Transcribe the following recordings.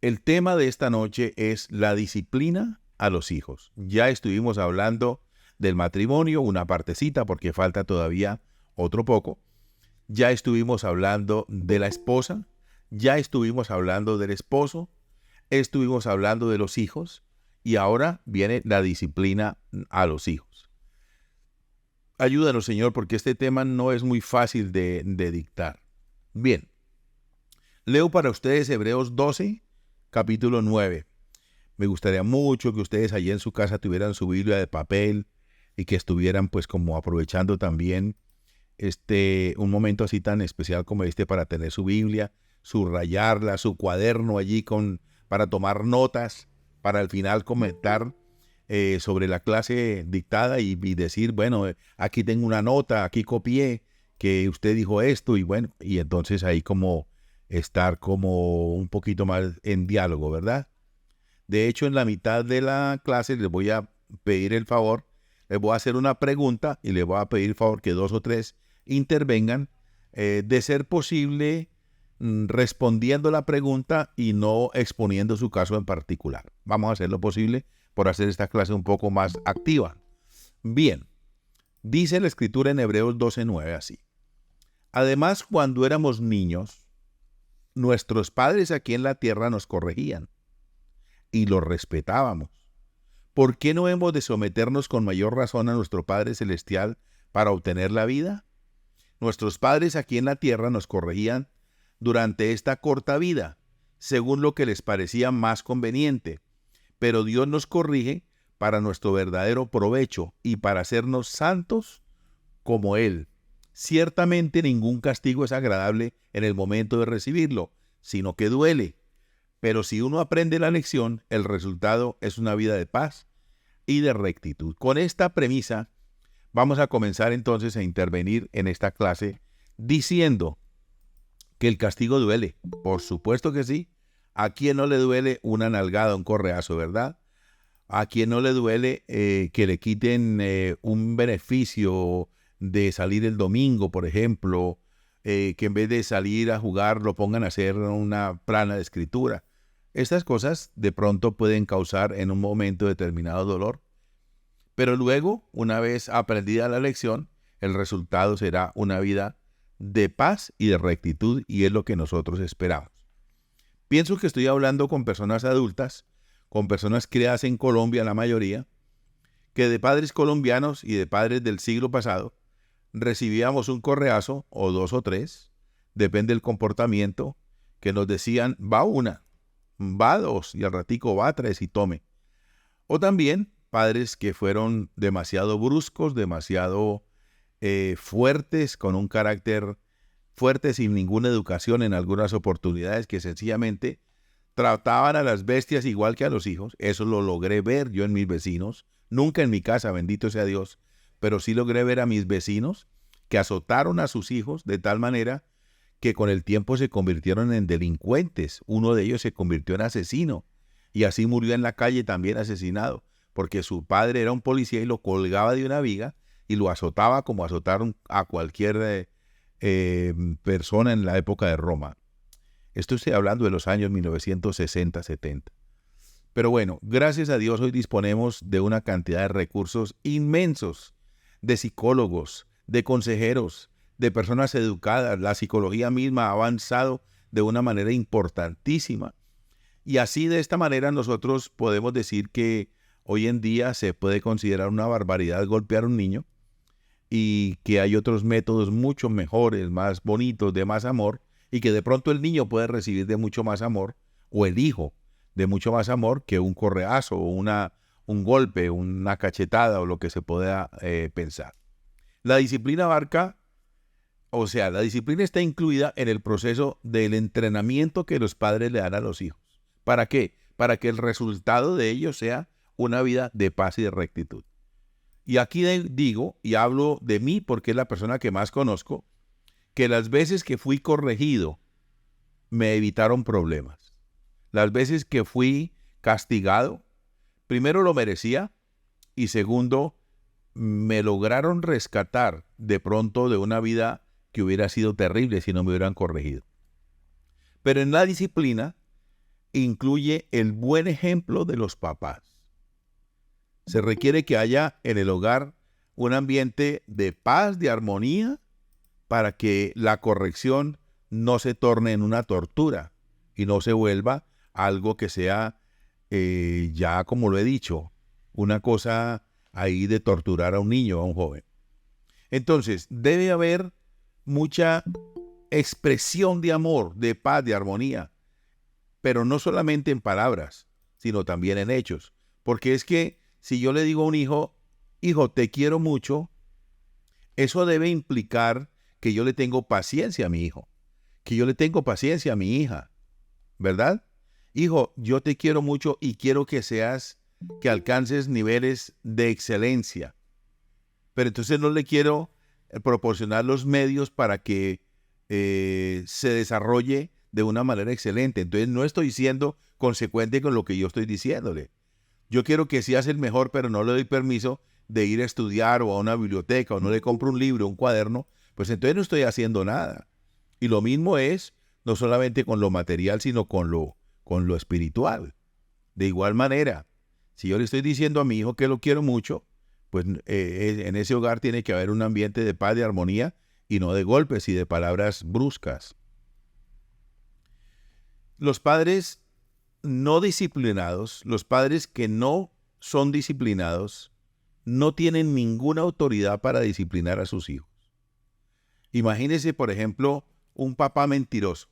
El tema de esta noche es la disciplina a los hijos. Ya estuvimos hablando del matrimonio, una partecita, porque falta todavía otro poco. Ya estuvimos hablando de la esposa, ya estuvimos hablando del esposo, estuvimos hablando de los hijos y ahora viene la disciplina a los hijos. Ayúdanos, Señor, porque este tema no es muy fácil de dictar. Bien, leo para ustedes Hebreos 12, capítulo 9. Me gustaría mucho que ustedes allí en su casa tuvieran su Biblia de papel y que estuvieran pues como aprovechando también un momento así tan especial como este para tener su Biblia, subrayarla, su cuaderno allí para tomar notas, para al final comentar sobre la clase dictada y decir, bueno, aquí tengo una nota, aquí copié que usted dijo esto y bueno, y entonces ahí como estar como un poquito más en diálogo, ¿verdad? De hecho, en la mitad de la clase les voy a pedir el favor, les voy a hacer una pregunta y les voy a pedir el favor que 2 o 3 intervengan, de ser posible respondiendo la pregunta y no exponiendo su caso en particular. Vamos a hacer lo posible por hacer esta clase un poco más activa. Bien, dice la Escritura en Hebreos 12:9 así. Además, cuando éramos niños, nuestros padres aquí en la tierra nos corregían y los respetábamos. ¿Por qué no hemos de someternos con mayor razón a nuestro Padre Celestial para obtener la vida? Nuestros padres aquí en la tierra nos corregían durante esta corta vida, según lo que les parecía más conveniente, pero Dios nos corrige para nuestro verdadero provecho y para hacernos santos como Él. Ciertamente ningún castigo es agradable en el momento de recibirlo, sino que duele. Pero si uno aprende la lección, el resultado es una vida de paz y de rectitud. Con esta premisa, vamos a comenzar entonces a intervenir en esta clase diciendo que el castigo duele. Por supuesto que sí. ¿A quién no le duele una nalgada, un correazo, verdad? ¿A quién no le duele que le quiten un beneficio de salir el domingo, por ejemplo, que en vez de salir a jugar lo pongan a hacer una plana de escritura? Estas cosas de pronto pueden causar en un momento determinado dolor, pero luego, una vez aprendida la lección, el resultado será una vida de paz y de rectitud y es lo que nosotros esperamos. Pienso que estoy hablando con personas adultas, con personas criadas en Colombia la mayoría, que de padres colombianos y de padres del siglo pasado recibíamos un correazo o 2 o 3, depende del comportamiento, que nos decían va una, va 2 y al ratico va 3 y tome. O también padres que fueron demasiado bruscos, demasiado fuertes, con un carácter fuerte, sin ninguna educación en algunas oportunidades, que sencillamente trataban a las bestias igual que a los hijos. Eso lo logré ver yo en mis vecinos, nunca en mi casa, bendito sea Dios, pero sí logré ver a mis vecinos que azotaron a sus hijos de tal manera que con el tiempo se convirtieron en delincuentes. Uno de ellos se convirtió en asesino y así murió en la calle también asesinado, porque su padre era un policía y lo colgaba de una viga y lo azotaba como azotaron a cualquier persona en la época de Roma. Esto estoy hablando de los años 1960-70. Pero bueno, gracias a Dios hoy disponemos de una cantidad de recursos inmensos, de psicólogos, de consejeros, de personas educadas. La psicología misma ha avanzado de una manera importantísima. Y así de esta manera nosotros podemos decir que hoy en día se puede considerar una barbaridad golpear a un niño y que hay otros métodos mucho mejores, más bonitos, de más amor, y que de pronto el niño puede recibir de mucho más amor, o el hijo de mucho más amor que un correazo o un golpe, una cachetada o lo que se pueda pensar. La disciplina abarca, o sea, la disciplina está incluida en el proceso del entrenamiento que los padres le dan a los hijos. ¿Para qué? Para que el resultado de ello sea una vida de paz y de rectitud. Y aquí digo, y hablo de mí porque es la persona que más conozco, que las veces que fui corregido me evitaron problemas. Las veces que fui castigado, primero lo merecía y segundo, me lograron rescatar de pronto de una vida que hubiera sido terrible si no me hubieran corregido. Pero en la disciplina incluye el buen ejemplo de los papás. Se requiere que haya en el hogar un ambiente de paz, de armonía, para que la corrección no se torne en una tortura y no se vuelva algo que sea, ya como lo he dicho, una cosa ahí de torturar a un niño, a un joven. Entonces, debe haber mucha expresión de amor, de paz, de armonía, pero no solamente en palabras, sino también en hechos. Porque es que si yo le digo a un hijo, hijo, te quiero mucho, eso debe implicar que yo le tengo paciencia a mi hijo, que yo le tengo paciencia a mi hija, ¿verdad? Hijo, yo te quiero mucho y quiero que alcances niveles de excelencia. Pero entonces no le quiero proporcionar los medios para que se desarrolle de una manera excelente. Entonces no estoy siendo consecuente con lo que yo estoy diciéndole. Yo quiero que seas el mejor, pero no le doy permiso de ir a estudiar o a una biblioteca, o no le compro un libro, un cuaderno, pues entonces no estoy haciendo nada. Y lo mismo es, no solamente con lo material, sino con lo espiritual. De igual manera, si yo le estoy diciendo a mi hijo que lo quiero mucho, pues en ese hogar tiene que haber un ambiente de paz, de armonía, y no de golpes y de palabras bruscas. Los padres no disciplinados, los padres que no son disciplinados, no tienen ninguna autoridad para disciplinar a sus hijos. Imagínese, por ejemplo, un papá mentiroso.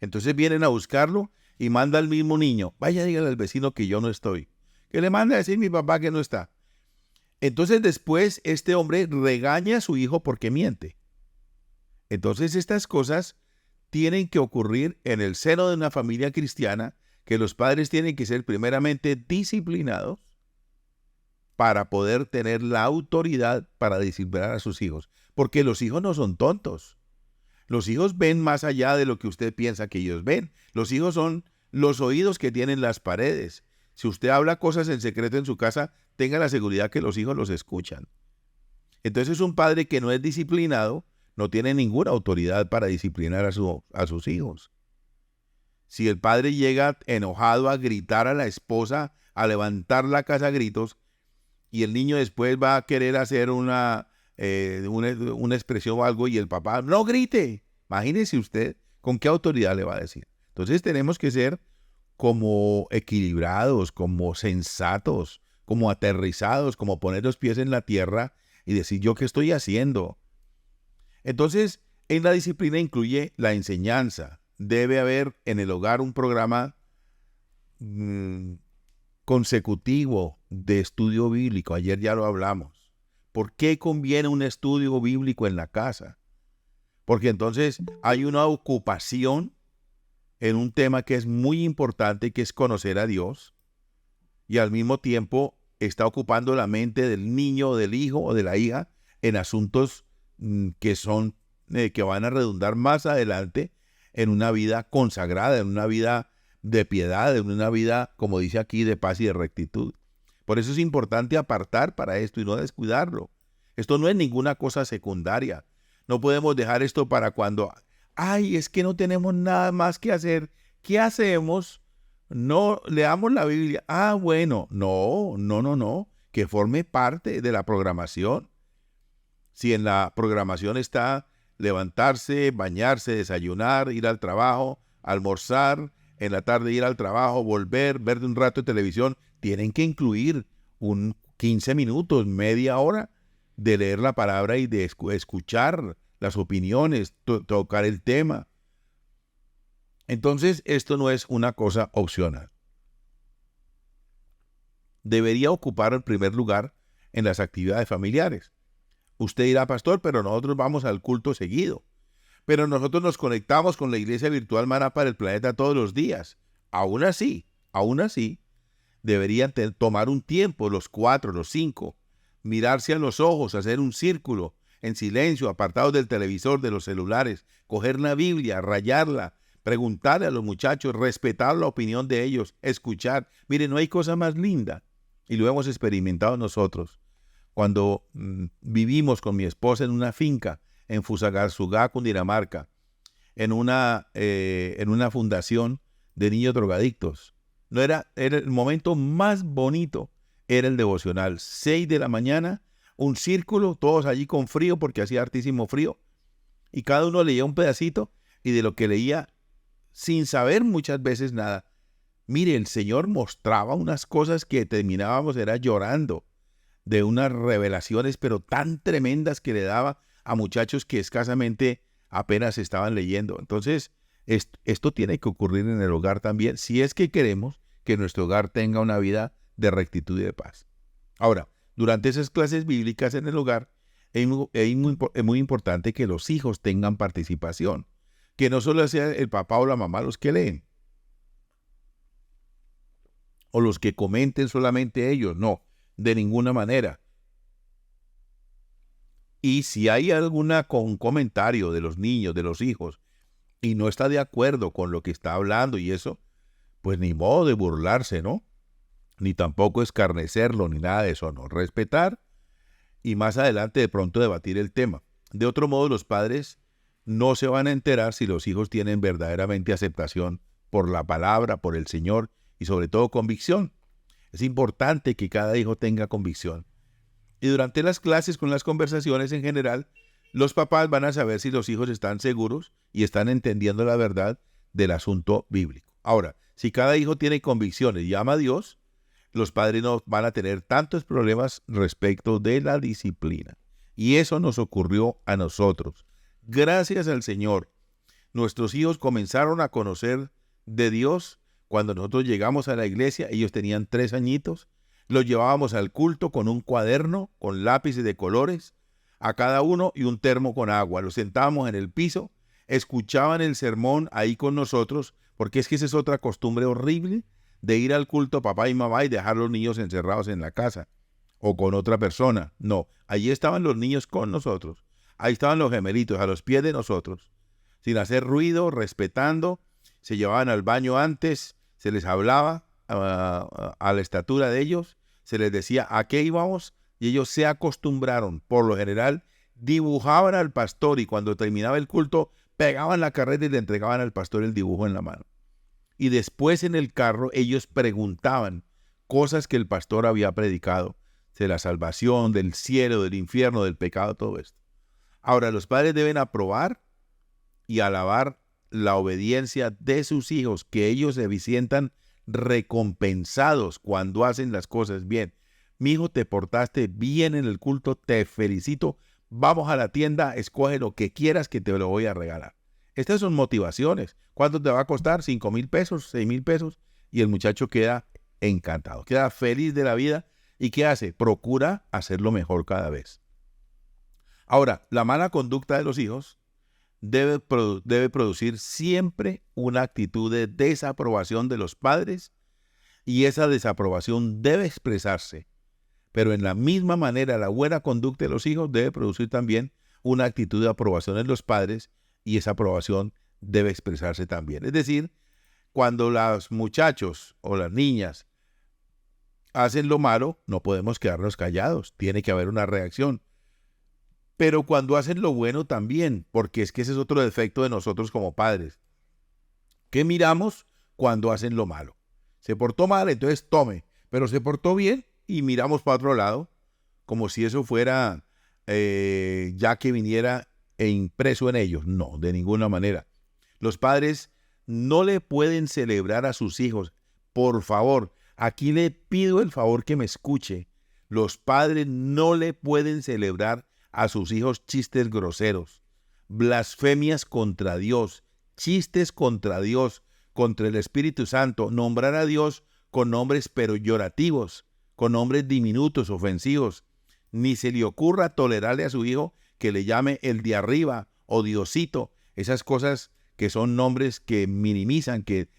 Entonces vienen a buscarlo y manda al mismo niño, vaya, dígale al vecino que yo no estoy, que le manda a decir mi papá que no está. Entonces después este hombre regaña a su hijo porque miente. Entonces estas cosas tienen que ocurrir en el seno de una familia cristiana, que los padres tienen que ser primeramente disciplinados para poder tener la autoridad para disciplinar a sus hijos. Porque los hijos no son tontos. Los hijos ven más allá de lo que usted piensa que ellos ven. Los hijos son los oídos que tienen las paredes. Si usted habla cosas en secreto en su casa, tenga la seguridad que los hijos los escuchan. Entonces un padre que no es disciplinado no tiene ninguna autoridad para disciplinar a sus hijos. Si el padre llega enojado a gritar a la esposa, a levantar la casa a gritos, y el niño después va a querer hacer una expresión o algo, y el papá, no grite. Imagínese usted con qué autoridad le va a decir. Entonces tenemos que ser como equilibrados, como sensatos, como aterrizados, como poner los pies en la tierra y decir, ¿yo qué estoy haciendo? Entonces, en la disciplina incluye la enseñanza. Debe haber en el hogar un programa consecutivo de estudio bíblico. Ayer ya lo hablamos. ¿Por qué conviene un estudio bíblico en la casa? Porque entonces hay una ocupación en un tema que es muy importante, que es conocer a Dios, y al mismo tiempo está ocupando la mente del niño, del hijo o de la hija en asuntos que van a redundar más adelante en una vida consagrada, en una vida de piedad, en una vida, como dice aquí, de paz y de rectitud. Por eso es importante apartar para esto y no descuidarlo. Esto no es ninguna cosa secundaria. No podemos dejar esto para cuando, ay, es que no tenemos nada más que hacer. ¿Qué hacemos? No leamos la Biblia. Ah, bueno, no. Que forme parte de la programación. Si en la programación está levantarse, bañarse, desayunar, ir al trabajo, almorzar, en la tarde ir al trabajo, volver, ver un rato de televisión, tienen que incluir 15 minutos, media hora de leer la palabra y de escuchar las opiniones, tocar el tema. Entonces, esto no es una cosa opcional. Debería ocupar el primer lugar en las actividades familiares. Usted dirá, pastor, pero nosotros vamos al culto seguido. Pero nosotros nos conectamos con la iglesia virtual Maná para el Planeta todos los días. Aún así, deberían tomar un tiempo, los 4, los 5, mirarse a los ojos, hacer un círculo en silencio, apartados del televisor, de los celulares, coger la Biblia, rayarla, preguntarle a los muchachos, respetar la opinión de ellos, escuchar. Mire, no hay cosa más linda, y lo hemos experimentado nosotros. Cuando vivimos con mi esposa en una finca en Fusagasugá, Cundinamarca, en una fundación de niños drogadictos. No era el momento más bonito, era el devocional. 6 de la mañana, un círculo, todos allí con frío porque hacía hartísimo frío. Y cada uno leía un pedacito y de lo que leía, sin saber muchas veces nada. Mire, el Señor mostraba unas cosas que terminábamos era llorando de unas revelaciones, pero tan tremendas que le daba a muchachos que escasamente apenas estaban leyendo. Entonces, esto tiene que ocurrir en el hogar también, si es que queremos que nuestro hogar tenga una vida de rectitud y de paz. Ahora, durante esas clases bíblicas en el hogar, es muy importante que los hijos tengan participación, que no solo sea el papá o la mamá los que leen, o los que comenten solamente ellos, no, de ninguna manera. Y si hay un comentario de los niños, de los hijos, y no está de acuerdo con lo que está hablando y eso, pues ni modo de burlarse, ¿no? Ni tampoco escarnecerlo, ni nada de eso, no. Respetar y más adelante de pronto debatir el tema. De otro modo, los padres no se van a enterar si los hijos tienen verdaderamente aceptación por la palabra, por el Señor y sobre todo convicción. Es importante que cada hijo tenga convicción. Y durante las clases, con las conversaciones en general, los papás van a saber si los hijos están seguros y están entendiendo la verdad del asunto bíblico. Ahora, si cada hijo tiene convicciones y ama a Dios, los padres no van a tener tantos problemas respecto de la disciplina. Y eso nos ocurrió a nosotros. Gracias al Señor, nuestros hijos comenzaron a conocer de Dios cuando nosotros llegamos a la iglesia. Ellos tenían 3 añitos. Los llevábamos al culto con un cuaderno, con lápices de colores, a cada uno y un termo con agua. Los sentábamos en el piso, escuchaban el sermón ahí con nosotros, porque es que esa es otra costumbre horrible de ir al culto papá y mamá y dejar a los niños encerrados en la casa o con otra persona. No, allí estaban los niños con nosotros. Ahí estaban los gemelitos a los pies de nosotros, sin hacer ruido, respetando. Se llevaban al baño antes, se les hablaba a la estatura de ellos, se les decía a qué íbamos y ellos se acostumbraron. Por lo general, dibujaban al pastor y cuando terminaba el culto, pegaban la carreta y le entregaban al pastor el dibujo en la mano. Y después en el carro ellos preguntaban cosas que el pastor había predicado, de la salvación, del cielo, del infierno, del pecado, todo esto. Ahora, los padres deben aprobar y alabar la obediencia de sus hijos, que ellos se sientan recompensados cuando hacen las cosas bien. Mi hijo, te portaste bien en el culto, te felicito, vamos a la tienda, escoge lo que quieras que te lo voy a regalar. Estas son motivaciones. ¿Cuánto te va a costar? 5,000 pesos, 6,000 pesos. Y el muchacho queda encantado, queda feliz de la vida. ¿Y qué hace? Procura hacerlo mejor cada vez. Ahora, la mala conducta de los hijos debe producir siempre una actitud de desaprobación de los padres y esa desaprobación debe expresarse. Pero en la misma manera, la buena conducta de los hijos debe producir también una actitud de aprobación en los padres y esa aprobación debe expresarse también. Es decir, cuando los muchachos o las niñas hacen lo malo, no podemos quedarnos callados, tiene que haber una reacción. Pero cuando hacen lo bueno también, porque es que ese es otro defecto de nosotros como padres. ¿Qué miramos cuando hacen lo malo? Se portó mal, entonces tome, pero se portó bien y miramos para otro lado, como si eso fuera ya que viniera e impreso en ellos. No, de ninguna manera. Los padres no le pueden celebrar a sus hijos. Por favor, aquí le pido el favor que me escuche. Los padres no le pueden celebrar a sus hijos chistes groseros, blasfemias contra Dios, chistes contra Dios, contra el Espíritu Santo, nombrar a Dios con nombres peyorativos, con nombres diminutos, ofensivos. Ni se le ocurra tolerarle a su hijo que le llame el de arriba o Diosito, esas cosas que son nombres que minimizan, que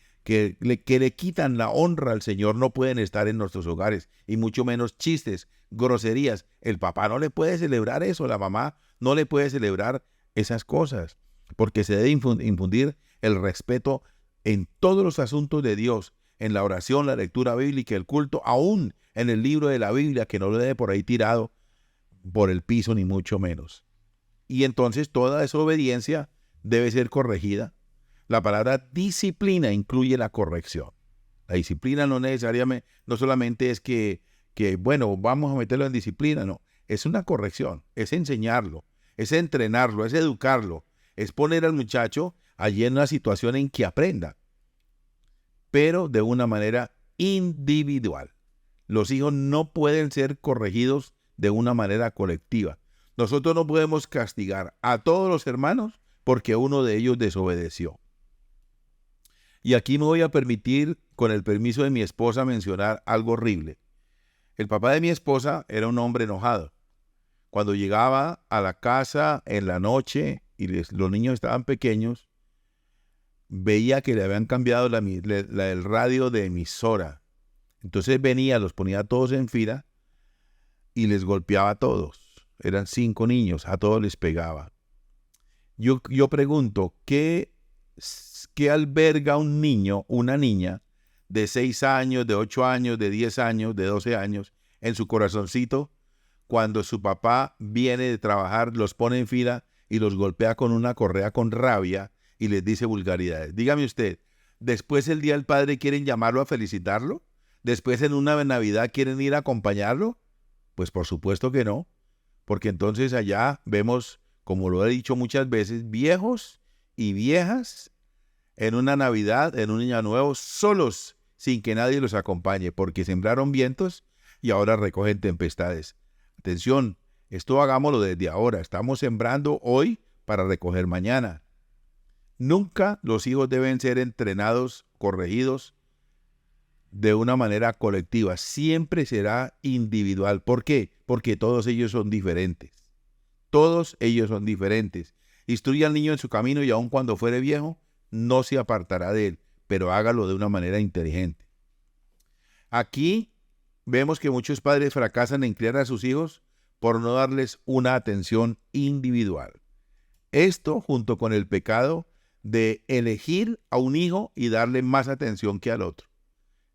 le quitan la honra al Señor, no pueden estar en nuestros hogares, y mucho menos chistes, groserías. El papá no le puede celebrar eso, la mamá no le puede celebrar esas cosas, porque se debe infundir el respeto en todos los asuntos de Dios, en la oración, la lectura bíblica, el culto, aún en el libro de la Biblia, que no lo debe por ahí tirado por el piso, ni mucho menos. Y entonces toda desobediencia debe ser corregida. La palabra disciplina incluye la corrección. La disciplina no necesariamente, no solamente es bueno, vamos a meterlo en disciplina, no. Es una corrección, es enseñarlo, es entrenarlo, es educarlo, es poner al muchacho allí en una situación en que aprenda, pero de una manera individual. Los hijos no pueden ser corregidos de una manera colectiva. Nosotros no podemos castigar a todos los hermanos porque uno de ellos desobedeció. Y aquí me voy a permitir, con el permiso de mi esposa, mencionar algo horrible. El papá de mi esposa era un hombre enojado. Cuando llegaba a la casa en la noche y los niños estaban pequeños, veía que le habían cambiado el radio de emisora. Entonces venía, los ponía a todos en fila y les golpeaba a todos. Eran 5 niños, a todos les pegaba. Yo pregunto, ¿qué alberga un niño, una niña de 6 años, de 8 años, de 10 años, de 12 años en su corazoncito cuando su papá viene de trabajar, los pone en fila y los golpea con una correa con rabia y les dice vulgaridades? Dígame usted, ¿después el Día del Padre quieren llamarlo a felicitarlo? ¿Después en una Navidad quieren ir a acompañarlo? Pues por supuesto que no, porque entonces allá vemos, como lo he dicho muchas veces, viejos y viejas en una Navidad, en un Año Nuevo, solos, sin que nadie los acompañe, porque sembraron vientos y ahora recogen tempestades. Atención, esto hagámoslo desde ahora. Estamos sembrando hoy para recoger mañana. Nunca los hijos deben ser entrenados, corregidos de una manera colectiva. Siempre será individual. ¿Por qué? Porque todos ellos son diferentes. Todos ellos son diferentes. Instruye al niño en su camino y aun cuando fuere viejo, no se apartará de él, pero hágalo de una manera inteligente. Aquí vemos que muchos padres fracasan en criar a sus hijos por no darles una atención individual. Esto junto con el pecado de elegir a un hijo y darle más atención que al otro.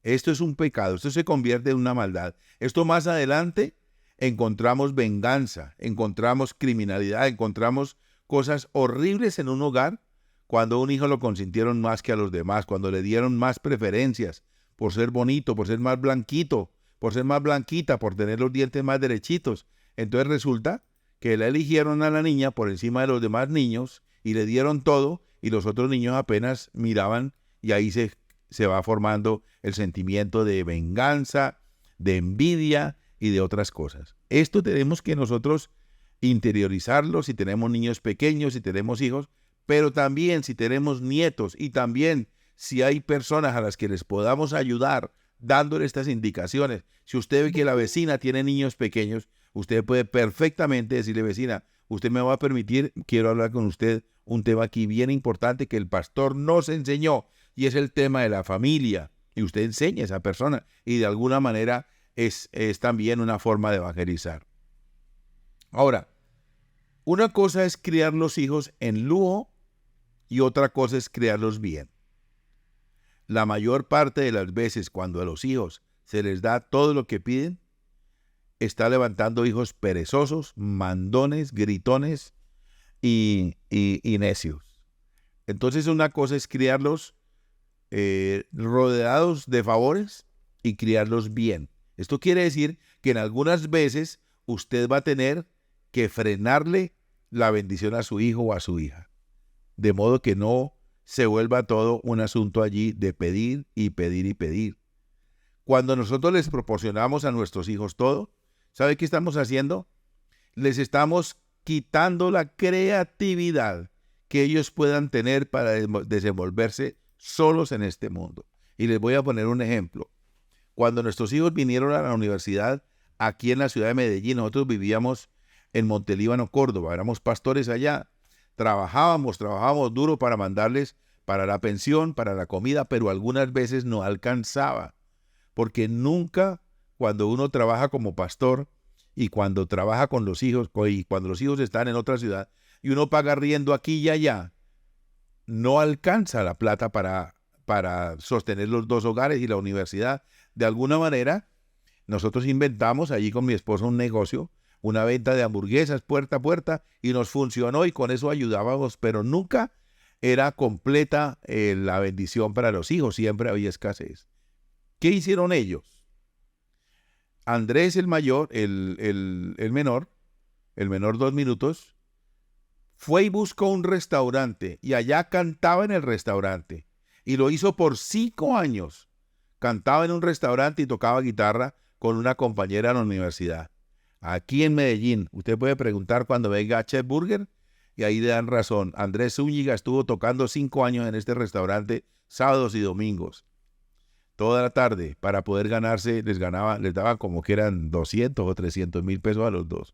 Esto es un pecado, esto se convierte en una maldad. Esto más adelante encontramos venganza, encontramos criminalidad, encontramos cosas horribles en un hogar cuando a un hijo lo consintieron más que a los demás, cuando le dieron más preferencias por ser bonito, por ser más blanquito, por ser más blanquita, por tener los dientes más derechitos. Entonces resulta que la eligieron a la niña por encima de los demás niños y le dieron todo y los otros niños apenas miraban y ahí se va formando el sentimiento de venganza, de envidia y de otras cosas. Esto tenemos que nosotros interiorizarlo si tenemos niños pequeños, si tenemos hijos, pero también si tenemos nietos y también si hay personas a las que les podamos ayudar dándole estas indicaciones. Si usted ve que la vecina tiene niños pequeños, usted puede perfectamente decirle: vecina, usted me va a permitir, quiero hablar con usted un tema aquí bien importante que el pastor nos enseñó y es el tema de la familia. Y usted enseña a esa persona y de alguna manera es también una forma de evangelizar. Ahora, una cosa es criar los hijos en lujo y otra cosa es criarlos bien. La mayor parte de las veces cuando a los hijos se les da todo lo que piden, está levantando hijos perezosos, mandones, gritones y necios. Entonces una cosa es criarlos rodeados de favores y criarlos bien. Esto quiere decir que en algunas veces usted va a tener que frenarle la bendición a su hijo o a su hija, de modo que no se vuelva todo un asunto allí de pedir y pedir y pedir. Cuando nosotros les proporcionamos a nuestros hijos todo, ¿sabe qué estamos haciendo? Les estamos quitando la creatividad que ellos puedan tener para desenvolverse solos en este mundo. Y les voy a poner un ejemplo. Cuando nuestros hijos vinieron a la universidad, aquí en la ciudad de Medellín, nosotros vivíamos en Montelíbano, Córdoba, éramos pastores allá. Trabajábamos duro para mandarles para la pensión, para la comida, pero algunas veces no alcanzaba, porque nunca, cuando uno trabaja como pastor y cuando trabaja con los hijos, y cuando los hijos están en otra ciudad y uno paga arriendo aquí y allá, no alcanza la plata para sostener los 2 hogares y la universidad. De alguna manera, nosotros inventamos allí con mi esposo un negocio, una venta de hamburguesas puerta a puerta, y nos funcionó y con eso ayudábamos, pero nunca era completa la bendición para los hijos, siempre había escasez. ¿Qué hicieron ellos? Andrés el mayor, el menor 2 minutos, fue y buscó un restaurante y allá cantaba en el restaurante. Y lo hizo por 5 años. Cantaba en un restaurante y tocaba guitarra con una compañera en la universidad. Aquí en Medellín, usted puede preguntar cuando venga a Chef Burger y ahí le dan razón. Andrés Zúñiga estuvo tocando 5 años en este restaurante, sábados y domingos, toda la tarde, para poder ganarse, les daban como que eran 200 o 300 mil pesos a los dos.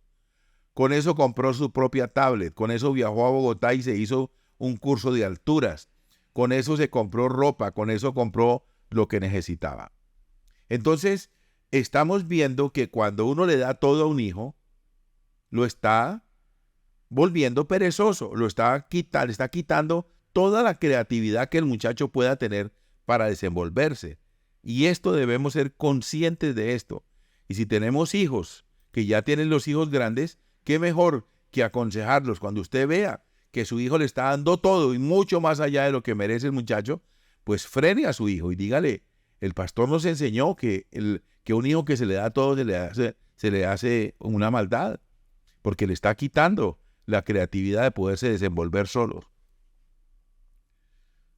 Con eso compró su propia tablet, con eso viajó a Bogotá y se hizo un curso de alturas, con eso se compró ropa, con eso compró lo que necesitaba. Entonces, estamos viendo que cuando uno le da todo a un hijo, lo está volviendo perezoso, le está quitando toda la creatividad que el muchacho pueda tener para desenvolverse. Y esto debemos ser conscientes de esto. Y si tenemos hijos que ya tienen los hijos grandes, qué mejor que aconsejarlos cuando usted vea que su hijo le está dando todo y mucho más allá de lo que merece el muchacho, pues frene a su hijo y dígale, el pastor nos enseñó que un hijo que se le da todo se le hace una maldad, porque le está quitando la creatividad de poderse desenvolver solo.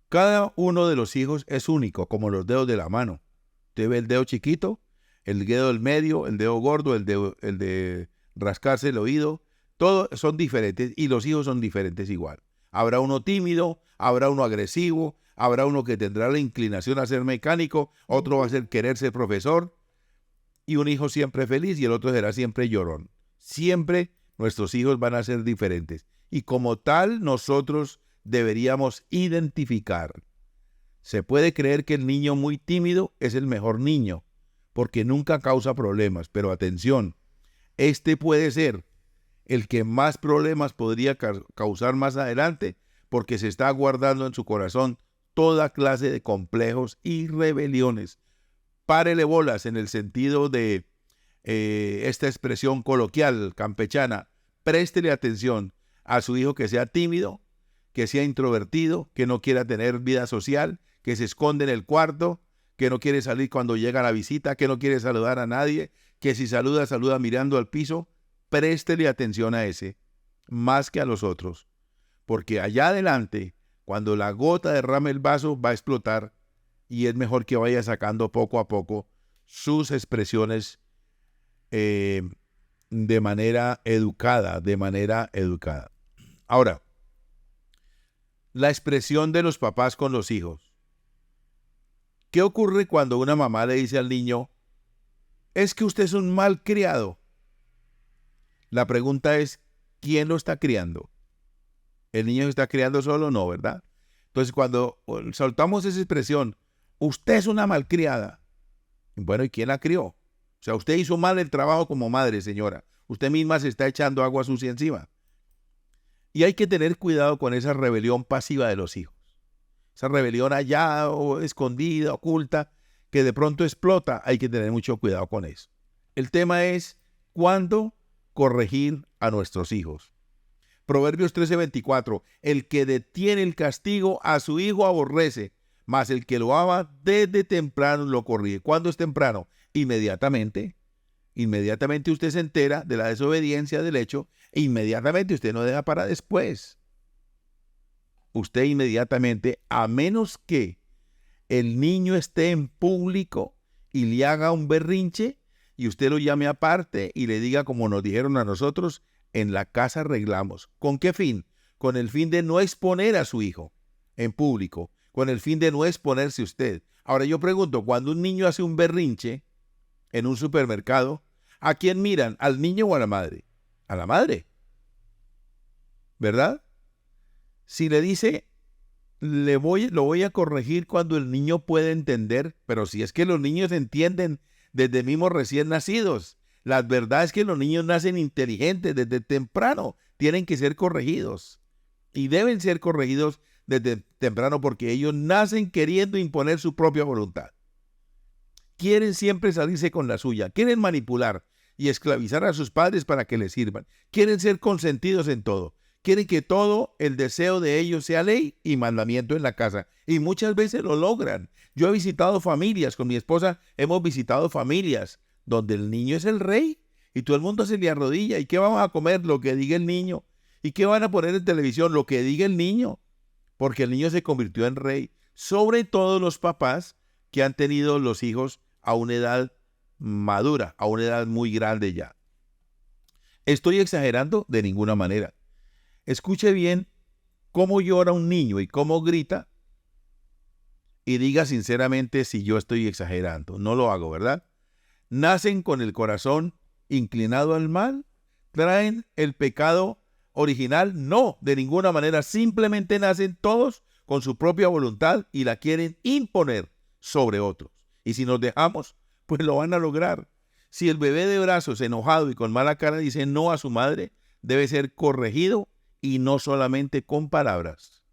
Cada uno de los hijos es único, como los dedos de la mano. Usted ve el dedo chiquito, el dedo del medio, el dedo gordo, el de rascarse el oído, todos son diferentes y los hijos son diferentes igual. Habrá uno tímido, habrá uno agresivo, habrá uno que tendrá la inclinación a ser mecánico, otro va a querer ser profesor, y un hijo siempre feliz y el otro será siempre llorón. Siempre nuestros hijos van a ser diferentes y como tal nosotros deberíamos identificar. Se puede creer que el niño muy tímido es el mejor niño porque nunca causa problemas, pero atención, este puede ser el que más problemas podría causar más adelante porque se está guardando en su corazón toda clase de complejos y rebeliones. Párele bolas en el sentido de esta expresión coloquial campechana. Préstele atención a su hijo que sea tímido, que sea introvertido, que no quiera tener vida social, que se esconde en el cuarto, que no quiere salir cuando llega la visita, que no quiere saludar a nadie, que si saluda, saluda mirando al piso. Préstele atención a ese, más que a los otros, porque allá adelante, cuando la gota derrame el vaso, va a explotar y es mejor que vaya sacando poco a poco sus expresiones de manera educada, Ahora, la expresión de los papás con los hijos. ¿Qué ocurre cuando una mamá le dice al niño, es que usted es un mal criado? La pregunta es, ¿quién lo está criando? ¿El niño se está criando solo? No, ¿verdad? Entonces, cuando soltamos esa expresión, usted es una malcriada. Bueno, ¿y quién la crió? O sea, usted hizo mal el trabajo como madre, señora. Usted misma se está echando agua sucia encima. Y hay que tener cuidado con esa rebelión pasiva de los hijos. Esa rebelión allá, o escondida, oculta, que de pronto explota. Hay que tener mucho cuidado con eso. El tema es, ¿cuándo corregir a nuestros hijos? Proverbios 13:24, el que detiene el castigo a su hijo aborrece, mas el que lo ama desde temprano lo corrige. ¿Cuándo es temprano? Inmediatamente. Inmediatamente usted se entera de la desobediencia del hecho e inmediatamente usted no deja para después. Usted inmediatamente, a menos que el niño esté en público y le haga un berrinche y usted lo llame aparte y le diga como nos dijeron a nosotros, en la casa arreglamos. ¿Con qué fin? Con el fin de no exponer a su hijo en público, con el fin de no exponerse usted. Ahora yo pregunto, cuando un niño hace un berrinche en un supermercado, ¿a quién miran? ¿Al niño o a la madre? A la madre, ¿verdad? Si le dice, lo voy a corregir cuando el niño puede entender, pero si es que los niños entienden desde mismos recién nacidos. La verdad es que los niños nacen inteligentes desde temprano, tienen que ser corregidos y deben ser corregidos desde temprano porque ellos nacen queriendo imponer su propia voluntad. Quieren siempre salirse con la suya, quieren manipular y esclavizar a sus padres para que les sirvan, quieren ser consentidos en todo, Quieren que todo el deseo de ellos sea ley y mandamiento en la casa. Y muchas veces lo logran. Yo he visitado familias, con mi esposa hemos visitado familias donde el niño es el rey y todo el mundo se le arrodilla. ¿Y qué vamos a comer? Lo que diga el niño. ¿Y qué van a poner en televisión? Lo que diga el niño. Porque el niño se convirtió en rey. Sobre todo los papás que han tenido los hijos a una edad madura, a una edad muy grande ya. ¿Estoy exagerando? De ninguna manera. Escuche bien cómo llora un niño y cómo grita y diga sinceramente si yo estoy exagerando. No lo hago, ¿verdad? Nacen con el corazón inclinado al mal, traen el pecado original. No, de ninguna manera. Simplemente nacen todos con su propia voluntad y la quieren imponer sobre otros. Y si nos dejamos, pues lo van a lograr. Si el bebé de brazos, enojado y con mala cara, dice no a su madre, debe ser corregido y no solamente con palabras.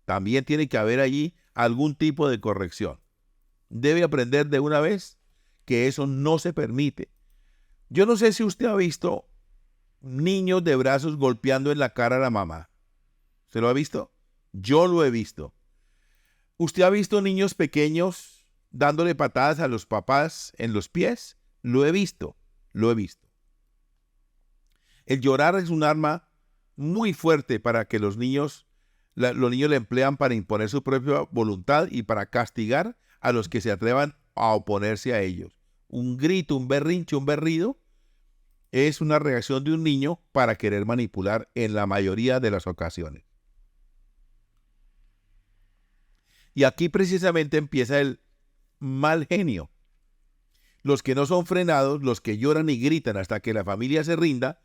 También tiene que haber allí algún tipo de corrección. Debe aprender de una vez que eso no se permite. Yo no sé si usted ha visto niños de brazos golpeando en la cara a la mamá. ¿Se lo ha visto? Yo lo he visto. ¿Usted ha visto niños pequeños dándole patadas a los papás en los pies? Lo he visto, lo he visto. El llorar es un arma muy fuerte para que los niños la emplean para imponer su propia voluntad y para castigar a los que se atrevan a oponerse a ellos. Un grito, un berrinche, un berrido es una reacción de un niño para querer manipular en la mayoría de las ocasiones. Y aquí precisamente empieza el mal genio. Los que no son frenados, los que lloran y gritan hasta que la familia se rinda,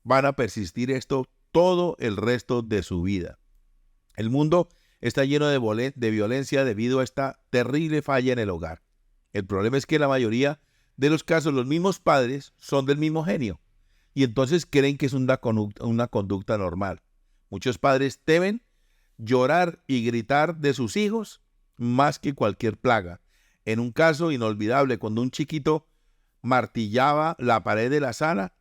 van a persistir esto todo el resto de su vida. El mundo está lleno de violencia debido a esta terrible falla en el hogar. El problema es que en la mayoría de los casos los mismos padres son del mismo genio y entonces creen que es una conducta normal. Muchos padres temen llorar y gritar de sus hijos más que cualquier plaga. En un caso inolvidable, cuando un chiquito martillaba la pared de la sala,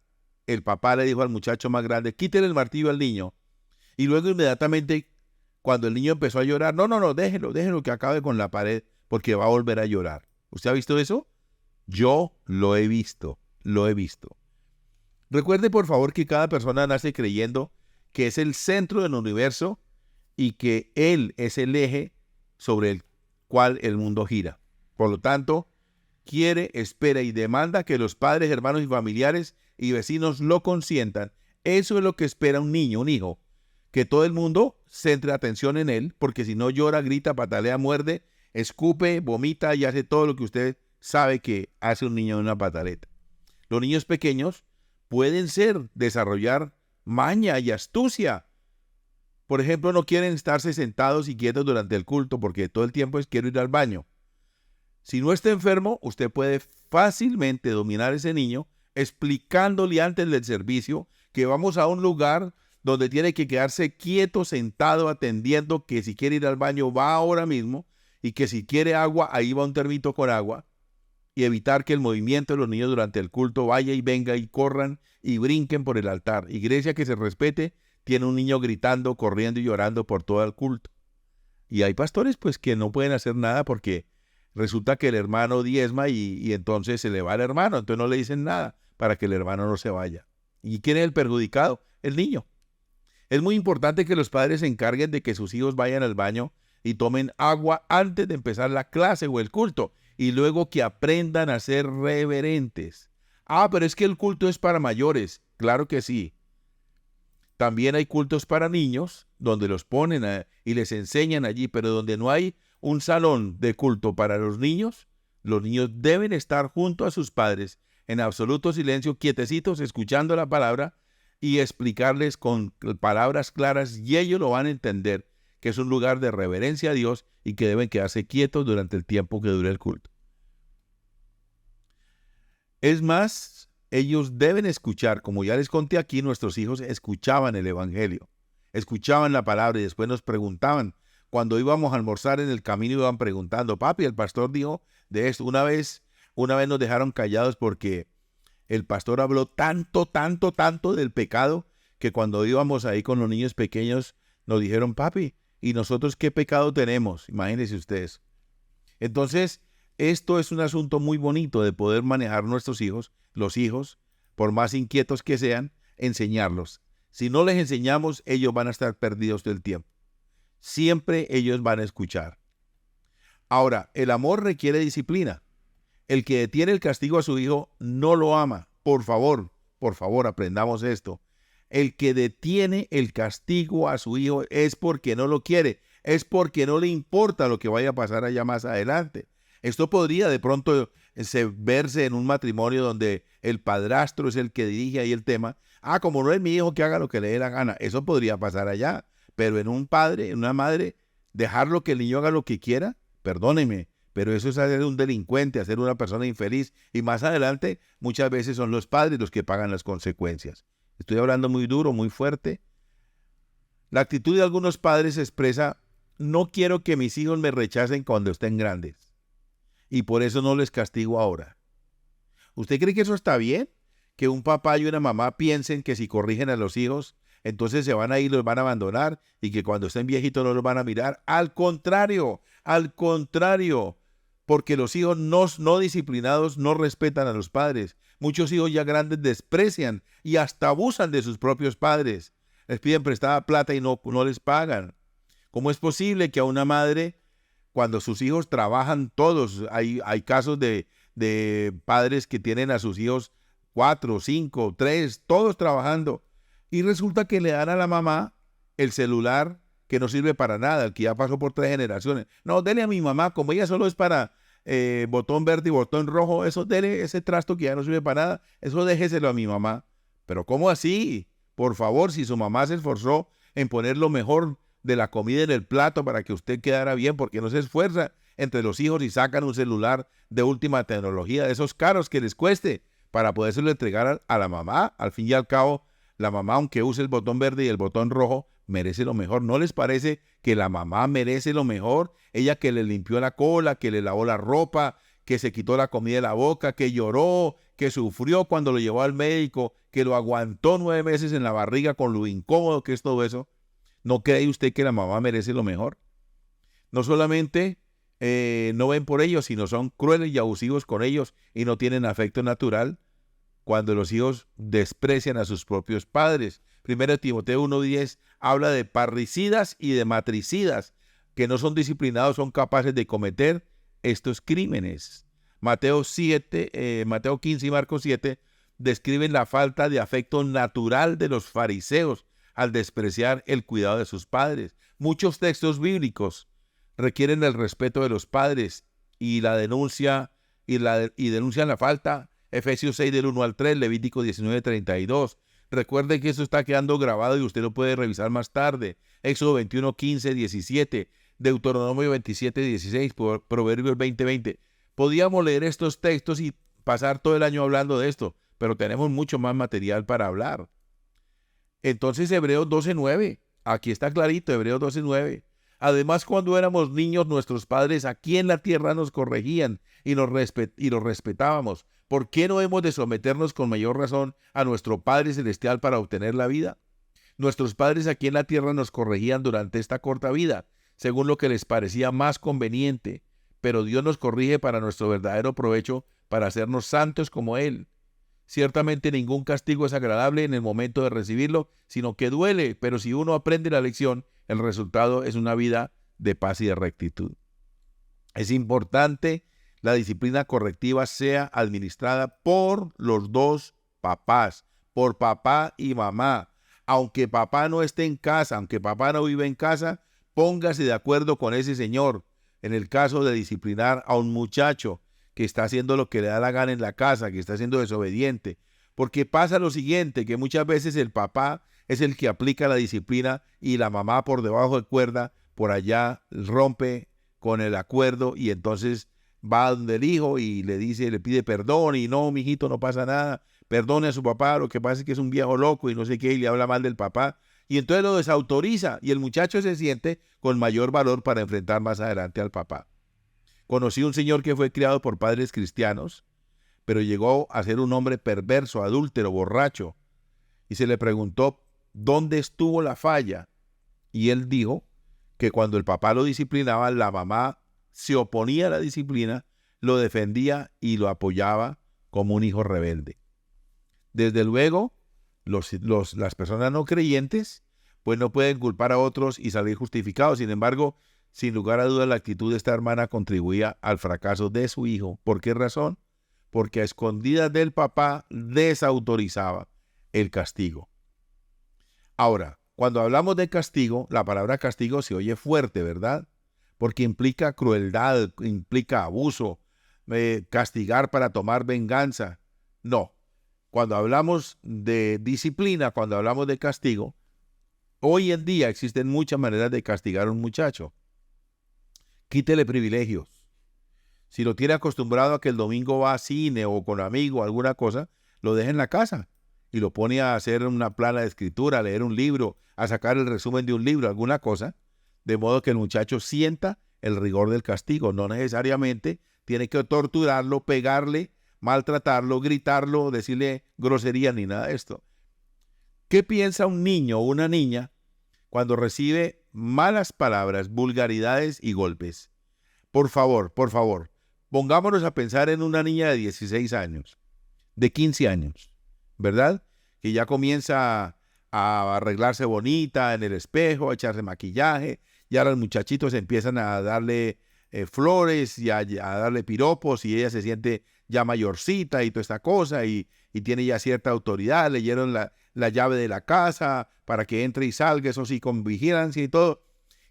el papá le dijo al muchacho más grande, quítele el martillo al niño. Y luego inmediatamente, cuando el niño empezó a llorar, no, déjelo que acabe con la pared, porque va a volver a llorar. ¿Usted ha visto eso? Yo lo he visto. Recuerde, por favor, que cada persona nace creyendo que es el centro del universo y que él es el eje sobre el cual el mundo gira. Por lo tanto, quiere, espera y demanda que los padres, hermanos y familiares y vecinos lo consientan. Eso es lo que espera un niño, un hijo. Que todo el mundo centre atención en él, porque si no llora, grita, patalea, muerde, escupe, vomita y hace todo lo que usted sabe que hace un niño en una pataleta. Los niños pequeños pueden desarrollar maña y astucia. Por ejemplo, no quieren estarse sentados y quietos durante el culto porque todo el tiempo quiero ir al baño. Si no está enfermo, usted puede fácilmente dominar a ese niño explicándole antes del servicio que vamos a un lugar donde tiene que quedarse quieto, sentado, atendiendo, que si quiere ir al baño va ahora mismo y que si quiere agua, ahí va un termito con agua, y evitar que el movimiento de los niños durante el culto vaya y venga y corran y brinquen por el altar. Iglesia que se respete tiene un niño gritando, corriendo y llorando por todo el culto. Y hay pastores pues que no pueden hacer nada porque resulta que el hermano diezma y entonces se le va al hermano, entonces no le dicen nada para que el hermano no se vaya. ¿Y quién es el perjudicado? El niño. Es muy importante que los padres se encarguen de que sus hijos vayan al baño y tomen agua antes de empezar la clase o el culto y luego que aprendan a ser reverentes. Pero es que el culto es para mayores. Claro que sí. También hay cultos para niños donde los ponen y les enseñan allí, pero donde no hay un salón de culto para los niños deben estar junto a sus padres en absoluto silencio, quietecitos, escuchando la palabra y explicarles con palabras claras y ellos lo van a entender, que es un lugar de reverencia a Dios y que deben quedarse quietos durante el tiempo que dure el culto. Es más, ellos deben escuchar, como ya les conté aquí, nuestros hijos escuchaban el evangelio, escuchaban la palabra y después nos preguntaban. Cuando íbamos a almorzar en el camino iban preguntando, papi, el pastor dijo de esto. Una vez nos dejaron callados porque el pastor habló tanto del pecado que cuando íbamos ahí con los niños pequeños nos dijeron, papi, ¿y nosotros qué pecado tenemos? Imagínense ustedes. Entonces, esto es un asunto muy bonito de poder manejar nuestros hijos, los hijos, por más inquietos que sean, enseñarlos. Si no les enseñamos, ellos van a estar perdidos del tiempo. Siempre ellos van a escuchar. Ahora, el amor requiere disciplina. El que detiene el castigo a su hijo no lo ama. Por favor, aprendamos esto. El que detiene el castigo a su hijo es porque no lo quiere, es porque no le importa lo que vaya a pasar allá más adelante. Esto podría de pronto verse en un matrimonio donde el padrastro es el que dirige ahí el tema. Como no es mi hijo, que haga lo que le dé la gana. Eso podría pasar allá. Pero en un padre, en una madre, dejarlo que el niño haga lo que quiera, perdóneme, pero eso es hacer un delincuente, hacer una persona infeliz. Y más adelante, muchas veces son los padres los que pagan las consecuencias. Estoy hablando muy duro, muy fuerte. La actitud de algunos padres expresa: no quiero que mis hijos me rechacen cuando estén grandes, y por eso no les castigo ahora. ¿Usted cree que eso está bien? Que un papá y una mamá piensen que si corrigen a los hijos, entonces se van a ir, los van a abandonar, y que cuando estén viejitos no los van a mirar. Al contrario, porque los hijos no disciplinados no respetan a los padres. Muchos hijos ya grandes desprecian y hasta abusan de sus propios padres. Les piden prestada plata y no les pagan. ¿Cómo es posible que a una madre, cuando sus hijos trabajan todos, hay casos de padres que tienen a sus hijos 4, 5, 3, todos trabajando, y resulta que le dan a la mamá el celular que no sirve para nada, el que ya pasó por 3 generaciones? No, dele a mi mamá, como ella solo es para botón verde y botón rojo, eso dele ese trasto que ya no sirve para nada, eso déjeselo a mi mamá. Pero ¿cómo así? Por favor, si su mamá se esforzó en poner lo mejor de la comida en el plato para que usted quedara bien, ¿por qué no se esfuerza entre los hijos y sacan un celular de última tecnología, de esos caros que les cueste, para podérselo entregar a la mamá? Al fin y al cabo, la mamá, aunque use el botón verde y el botón rojo, merece lo mejor. ¿No les parece que la mamá merece lo mejor? Ella que le limpió la cola, que le lavó la ropa, que se quitó la comida de la boca, que lloró, que sufrió cuando lo llevó al médico, que lo aguantó 9 meses en la barriga con lo incómodo que es todo eso. ¿No cree usted que la mamá merece lo mejor? No solamente no ven por ellos, sino son crueles y abusivos con ellos y no tienen afecto natural cuando los hijos desprecian a sus propios padres. 1 Timoteo 1:10 habla de parricidas y de matricidas que no son disciplinados, son capaces de cometer estos crímenes. Mateo 15 y Marcos 7 describen la falta de afecto natural de los fariseos al despreciar el cuidado de sus padres. Muchos textos bíblicos requieren el respeto de los padres y la denuncia y denuncian la falta. Efesios 6 del 1 al 3, Levítico 19:32. Recuerde que eso está quedando grabado y usted lo puede revisar más tarde. Éxodo 21, 15, 17, Deuteronomio 27, 16, Proverbios 20, 20. Podíamos leer estos textos y pasar todo el año hablando de esto, pero tenemos mucho más material para hablar. Entonces, Hebreos 12:9, aquí está clarito, Hebreos 12:9. Además, cuando éramos niños, nuestros padres aquí en la tierra nos corregían y los respetábamos. ¿Por qué no hemos de someternos con mayor razón a nuestro Padre Celestial para obtener la vida? Nuestros padres aquí en la tierra nos corregían durante esta corta vida, según lo que les parecía más conveniente, pero Dios nos corrige para nuestro verdadero provecho, para hacernos santos como Él. Ciertamente ningún castigo es agradable en el momento de recibirlo, sino que duele, pero si uno aprende la lección, el resultado es una vida de paz y de rectitud. Es importante la disciplina correctiva sea administrada por los dos papás, por papá y mamá. Aunque papá no esté en casa, aunque papá no vive en casa, póngase de acuerdo con ese señor. En el caso de disciplinar a un muchacho que está haciendo lo que le da la gana en la casa, que está siendo desobediente, porque pasa lo siguiente, que muchas veces el papá es el que aplica la disciplina y la mamá por debajo de cuerda, por allá rompe con el acuerdo y entonces va donde el hijo y le dice, le pide perdón y no, mijito, no pasa nada, perdone a su papá, lo que pasa es que es un viejo loco y no sé qué, y le habla mal del papá, y entonces lo desautoriza y el muchacho se siente con mayor valor para enfrentar más adelante al papá. Conocí un señor que fue criado por padres cristianos, pero llegó a ser un hombre perverso, adúltero, borracho, y se le preguntó ¿dónde estuvo la falla? Y él dijo que cuando el papá lo disciplinaba, la mamá se oponía a la disciplina, lo defendía y lo apoyaba como un hijo rebelde. Desde luego, las personas no creyentes pues no pueden culpar a otros y salir justificados. Sin embargo, sin lugar a dudas, la actitud de esta hermana contribuía al fracaso de su hijo. ¿Por qué razón? Porque a escondidas del papá desautorizaba el castigo. Ahora, cuando hablamos de castigo, la palabra castigo se oye fuerte, ¿verdad? Porque implica crueldad, implica abuso, castigar para tomar venganza. No. Cuando hablamos de disciplina, cuando hablamos de castigo, hoy en día existen muchas maneras de castigar a un muchacho. Quítele privilegios. Si lo tiene acostumbrado a que el domingo va a cine o con amigos, alguna cosa, lo deja en la casa y lo pone a hacer una plana de escritura, a leer un libro, a sacar el resumen de un libro, alguna cosa, de modo que el muchacho sienta el rigor del castigo. No necesariamente tiene que torturarlo, pegarle, maltratarlo, gritarlo, decirle grosería ni nada de esto. ¿Qué piensa un niño o una niña cuando recibe malas palabras, vulgaridades y golpes? Por favor, pongámonos a pensar en una niña de 16 años, de 15 años, ¿verdad? Que ya comienza a arreglarse bonita en el espejo, a echarse maquillaje, ya los muchachitos empiezan a darle flores y a darle piropos y ella se siente ya mayorcita y toda esta cosa y tiene ya cierta autoridad, le dieron la llave de la casa para que entre y salga, eso sí, con vigilancia y todo.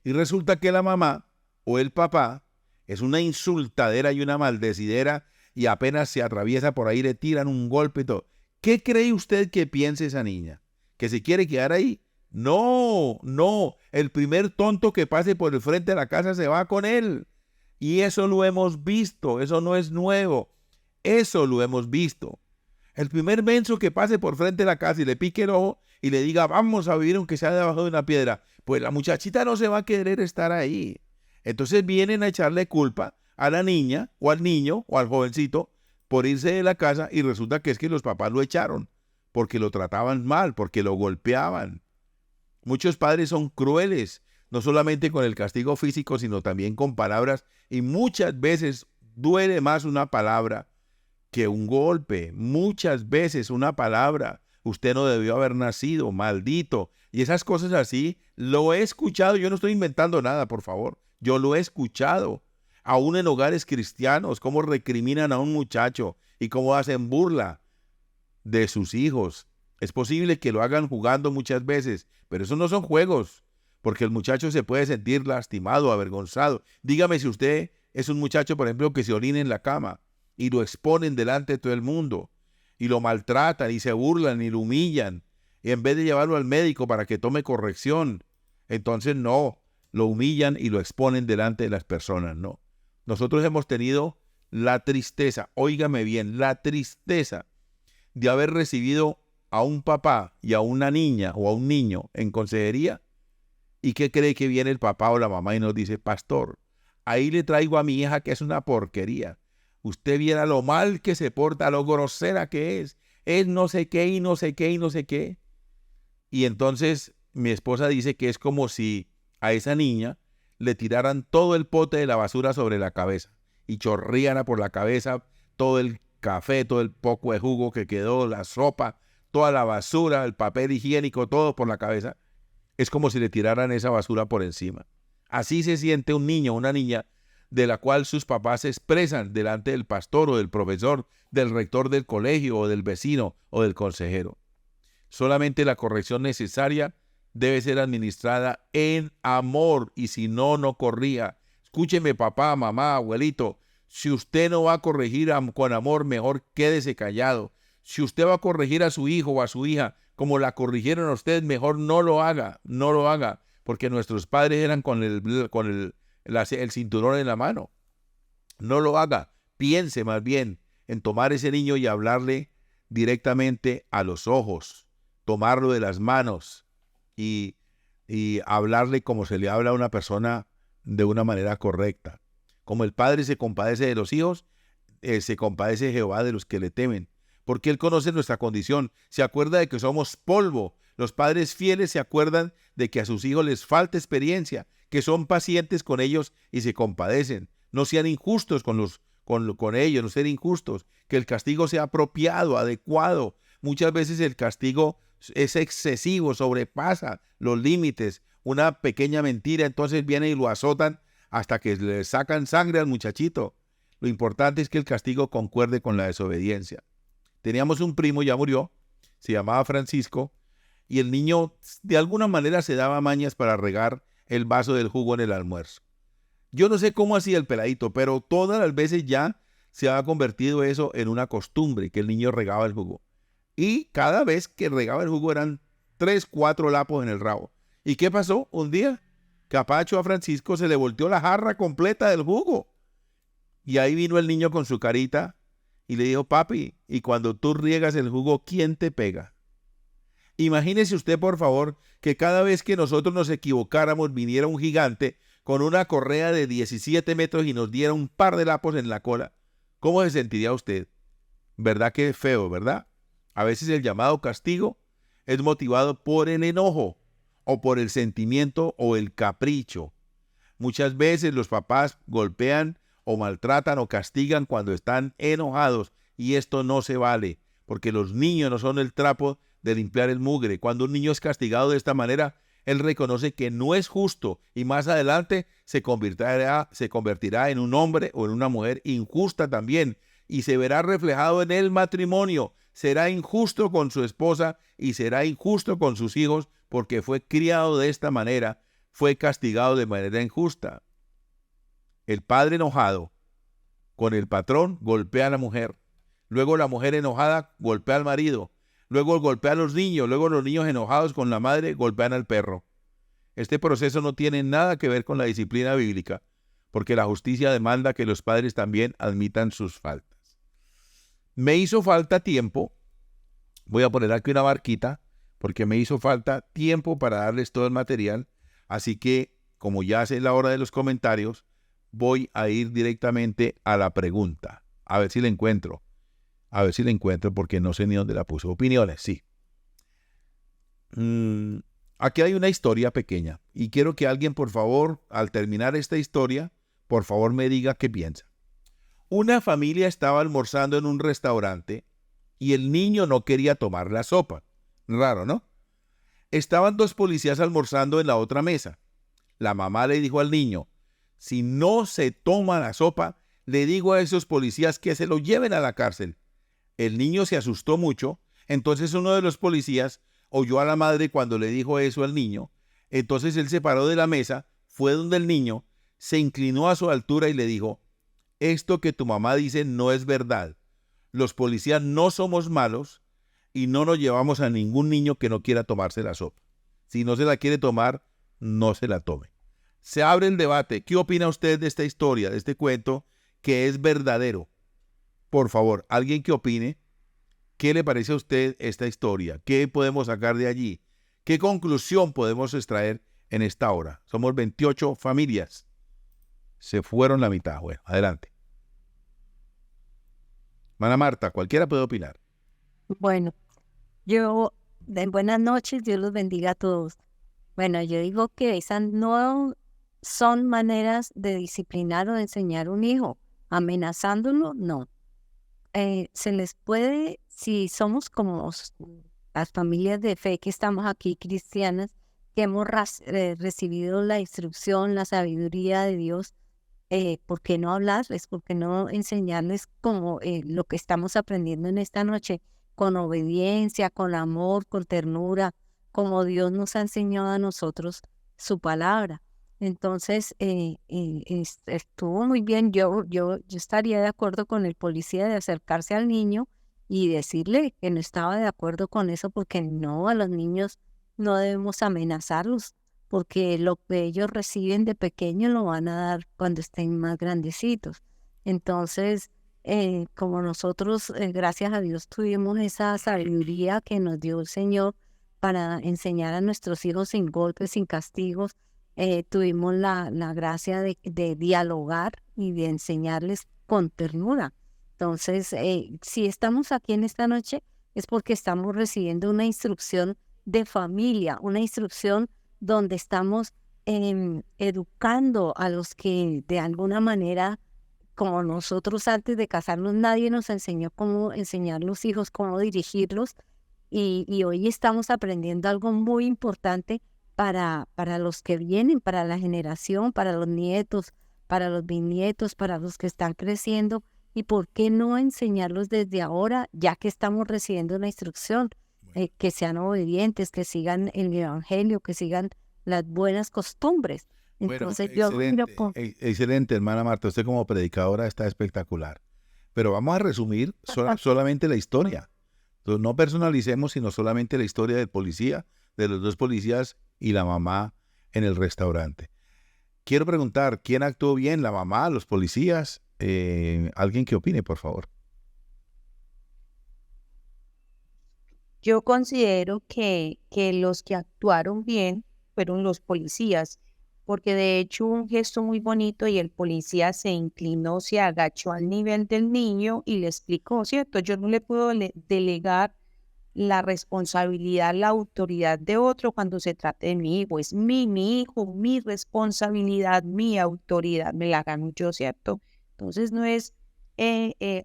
Y resulta que la mamá o el papá es una insultadera y una maldecidera y apenas se atraviesa por ahí le tiran un golpe y todo. ¿Qué cree usted que piense esa niña? ¿Que se quiere quedar ahí? No, el primer tonto que pase por el frente de la casa se va con él. Y eso lo hemos visto, eso no es nuevo, eso lo hemos visto. El primer menso que pase por frente de la casa y le pique el ojo y le diga, vamos a vivir aunque sea debajo de una piedra, pues la muchachita no se va a querer estar ahí. Entonces vienen a echarle culpa a la niña o al niño o al jovencito por irse de la casa y resulta que es que los papás lo echaron porque lo trataban mal, porque lo golpeaban. Muchos padres son crueles, no solamente con el castigo físico, sino también con palabras y muchas veces duele más una palabra que un golpe. Muchas veces una palabra, usted no debió haber nacido, maldito, y esas cosas así, lo he escuchado, yo no estoy inventando nada, por favor, yo lo he escuchado, aún en hogares cristianos, cómo recriminan a un muchacho y cómo hacen burla de sus hijos. Es posible que lo hagan jugando muchas veces, pero eso no son juegos, porque el muchacho se puede sentir lastimado, avergonzado. Dígame si usted es un muchacho, por ejemplo, que se orina en la cama y lo exponen delante de todo el mundo y lo maltratan y se burlan y lo humillan y en vez de llevarlo al médico para que tome corrección, entonces no, lo humillan y lo exponen delante de las personas, no. Nosotros hemos tenido la tristeza, óigame bien, la tristeza de haber recibido a un papá y a una niña o a un niño en consejería. ¿Y qué cree que viene el papá o la mamá y nos dice, pastor, ahí le traigo a mi hija que es una porquería? Usted viera lo mal que se porta, lo grosera que es no sé qué y no sé qué y no sé qué. Y entonces mi esposa dice que es como si a esa niña le tiraran todo el pote de la basura sobre la cabeza y chorrían por la cabeza todo el café, todo el poco de jugo que quedó, la sopa, toda la basura, el papel higiénico, todo por la cabeza. Es como si le tiraran esa basura por encima. Así se siente un niño o una niña de la cual sus papás se expresan delante del pastor o del profesor, del rector del colegio o del vecino o del consejero. Solamente la corrección necesaria debe ser administrada en amor y si no, no corrija. Escúcheme, papá, mamá, abuelito, si usted no va a corregir con amor, mejor quédese callado. Si usted va a corregir a su hijo o a su hija como la corrigieron a usted, mejor no lo haga, porque nuestros padres eran con el cinturón en la mano. No lo haga, piense más bien en tomar ese niño y hablarle directamente a los ojos, tomarlo de las manos y hablarle como se le habla a una persona de una manera correcta. Como el Padre se compadece de los hijos, se compadece Jehová de los que le temen, porque Él conoce nuestra condición, se acuerda de que somos polvo, Los padres fieles se acuerdan de que a sus hijos les falta experiencia, que son pacientes con ellos y se compadecen. No sean injustos con ellos, no sean injustos. Que el castigo sea apropiado, adecuado. Muchas veces el castigo es excesivo, sobrepasa los límites. Una pequeña mentira, entonces vienen y lo azotan hasta que le sacan sangre al muchachito. Lo importante es que el castigo concuerde con la desobediencia. Teníamos un primo, ya murió, se llamaba Francisco, y el niño de alguna manera se daba mañas para regar el vaso del jugo en el almuerzo. Yo no sé cómo hacía el peladito, pero todas las veces ya se había convertido eso en una costumbre, que el niño regaba el jugo. Y cada vez que regaba el jugo eran 3, 4 lapos en el rabo. ¿Y qué pasó? Un día, capacho a Francisco se le volteó la jarra completa del jugo. Y ahí vino el niño con su carita y le dijo, papi, y cuando tú riegas el jugo, ¿quién te pega? Imagínese usted, por favor, que cada vez que nosotros nos equivocáramos viniera un gigante con una correa de 17 metros y nos diera un par de lapos en la cola. ¿Cómo se sentiría usted? ¿Verdad que es feo, verdad? A veces el llamado castigo es motivado por el enojo o por el sentimiento o el capricho. Muchas veces los papás golpean o maltratan o castigan cuando están enojados y esto no se vale, porque los niños no son el trapo de limpiar el mugre. Cuando un niño es castigado de esta manera, él reconoce que no es justo y más adelante se convertirá en un hombre o en una mujer injusta también y se verá reflejado en el matrimonio. Será injusto con su esposa y será injusto con sus hijos porque fue criado de esta manera, fue castigado de manera injusta. El padre enojado con el patrón golpea a la mujer. Luego la mujer enojada golpea al marido. Luego golpea a los niños. Luego los niños enojados con la madre golpean al perro. Este proceso no tiene nada que ver con la disciplina bíblica, porque la justicia demanda que los padres también admitan sus faltas. Me hizo falta tiempo. Voy a poner aquí una barquita, porque me hizo falta tiempo para darles todo el material. Así que, como ya es la hora de los comentarios, voy a ir directamente a la pregunta. A ver si la encuentro. Porque no sé ni dónde la puse. Opiniones, sí. Aquí hay una historia pequeña. Y quiero que alguien, por favor, al terminar esta historia, por favor me diga qué piensa. Una familia estaba almorzando en un restaurante y el niño no quería tomar la sopa. Raro, ¿no? Estaban 2 policías almorzando en la otra mesa. La mamá le dijo al niño, si no se toma la sopa, le digo a esos policías que se lo lleven a la cárcel. El niño se asustó mucho, entonces uno de los policías oyó a la madre cuando le dijo eso al niño. Entonces él se paró de la mesa, fue donde el niño, se inclinó a su altura y le dijo, esto que tu mamá dice no es verdad. Los policías no somos malos y no nos llevamos a ningún niño que no quiera tomarse la sopa. Si no se la quiere tomar, no se la tome. Se abre el debate. ¿Qué opina usted de esta historia, de este cuento, que es verdadero? Por favor, alguien que opine. ¿Qué le parece a usted esta historia? ¿Qué podemos sacar de allí? ¿Qué conclusión podemos extraer en esta hora? Somos 28 familias. Se fueron la mitad. Bueno, adelante. Mana Marta, cualquiera puede opinar. Bueno, buenas noches, Dios los bendiga a todos. Bueno, yo digo que esas no son maneras de disciplinar o de enseñar a un hijo. Amenazándolo, no. Se les puede, si somos como las familias de fe que estamos aquí, cristianas, que hemos recibido la instrucción, la sabiduría de Dios, ¿por qué no hablarles? ¿Por qué no enseñarles como lo que estamos aprendiendo en esta noche? Con obediencia, con amor, con ternura, como Dios nos ha enseñado a nosotros su palabra. Entonces, estuvo muy bien. Yo estaría de acuerdo con el policía de acercarse al niño y decirle que no estaba de acuerdo con eso, porque no, a los niños no debemos amenazarlos, porque lo que ellos reciben de pequeño lo van a dar cuando estén más grandecitos. Entonces, como nosotros, gracias a Dios, tuvimos esa sabiduría que nos dio el Señor para enseñar a nuestros hijos sin golpes, sin castigos, tuvimos la gracia de dialogar y de enseñarles con ternura. Entonces, si estamos aquí en esta noche, es porque estamos recibiendo una instrucción de familia, una instrucción donde estamos educando a los que de alguna manera, como nosotros antes de casarnos, nadie nos enseñó cómo enseñar los hijos, cómo dirigirlos, y hoy estamos aprendiendo algo muy importante para los que vienen, para la generación, para los nietos, para los bisnietos, para los que están creciendo. ¿Y por qué no enseñarlos desde ahora, ya que estamos recibiendo una instrucción? Que sean obedientes, que sigan el evangelio, que sigan las buenas costumbres. Bueno, Entonces yo miro excelente, hermana Marta. Usted como predicadora está espectacular. Pero vamos a resumir solamente la historia. Entonces, no personalicemos, sino solamente la historia del policía, de los dos policías y la mamá en el restaurante. Quiero preguntar, ¿quién actuó bien? ¿La mamá, los policías? Alguien que opine, por favor. Yo considero que los que actuaron bien fueron los policías, porque de hecho un gesto muy bonito y el policía se inclinó, se agachó al nivel del niño y le explicó, ¿cierto? Yo no le puedo delegar la responsabilidad, la autoridad de otro cuando se trate de mi hijo. Es mi hijo, mi responsabilidad, mi autoridad, me la gano yo, ¿cierto? Entonces no es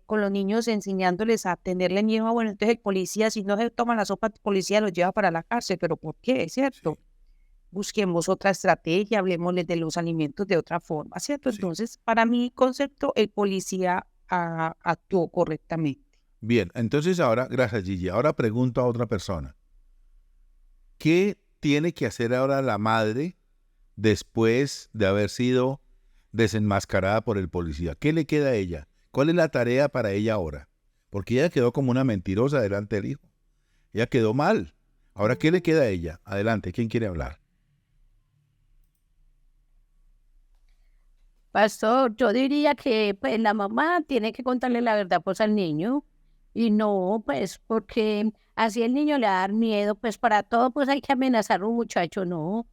con los niños enseñándoles a tenerle miedo a, bueno, entonces el policía, si no se toma la sopa, el policía los lleva para la cárcel, pero ¿por qué? ¿Cierto? Busquemos otra estrategia, hablemosles de los alimentos de otra forma, ¿cierto? Sí. Entonces, para mi concepto, el policía actuó correctamente. Bien, entonces ahora, gracias Gigi, ahora pregunto a otra persona. ¿Qué tiene que hacer ahora la madre después de haber sido desenmascarada por el policía? ¿Qué le queda a ella? ¿Cuál es la tarea para ella ahora? Porque ella quedó como una mentirosa delante del hijo. Ella quedó mal. Ahora, ¿qué le queda a ella? Adelante, ¿quién quiere hablar? Pastor, yo diría que pues la mamá tiene que contarle la verdad pues al niño y no pues porque así el niño le va a dar miedo, pues para todo pues hay que amenazar a un muchacho, no,